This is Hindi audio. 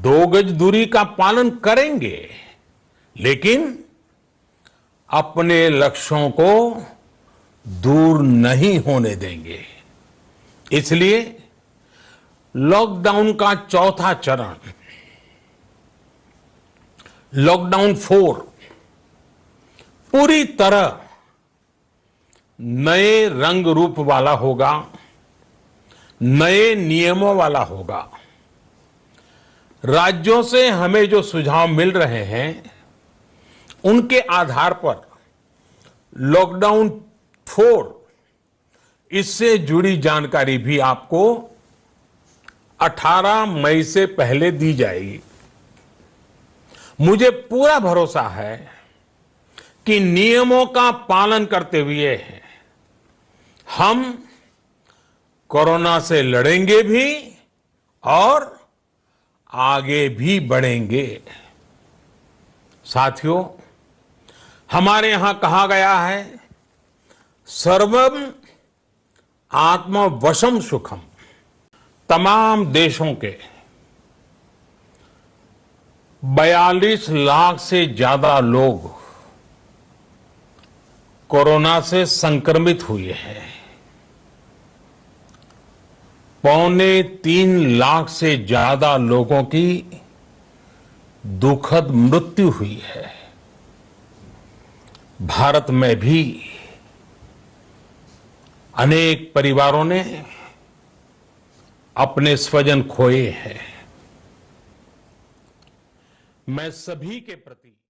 2 गज दूरी का पालन करेंगे, लेकिन अपने लक्ष्यों को दूर नहीं होने देंगे। इसलिए लॉकडाउन का चौथा चरण, लॉकडाउन 4, पूरी तरह नए रंग रूप वाला होगा, नए नियमों वाला होगा। राज्यों से हमें जो सुझाव मिल रहे हैं, उनके आधार पर लॉकडाउन 4, इससे जुड़ी जानकारी भी आपको 18 मई से पहले दी जाएगी। मुझे पूरा भरोसा है कि नियमों का पालन करते हुए हम कोरोना से लड़ेंगे भी और आगे भी बढ़ेंगे। साथियों, हमारे यहां कहा गया है, सर्वम आत्मवशम सुखम। तमाम देशों के 42 लाख से ज्यादा लोग कोरोना से संक्रमित हुए हैं। 2.25 लाख से ज्यादा लोगों की दुखद मृत्यु हुई है। भारत में भी अनेक परिवारों ने अपने स्वजन खोए हैं। मैं सभी के प्रति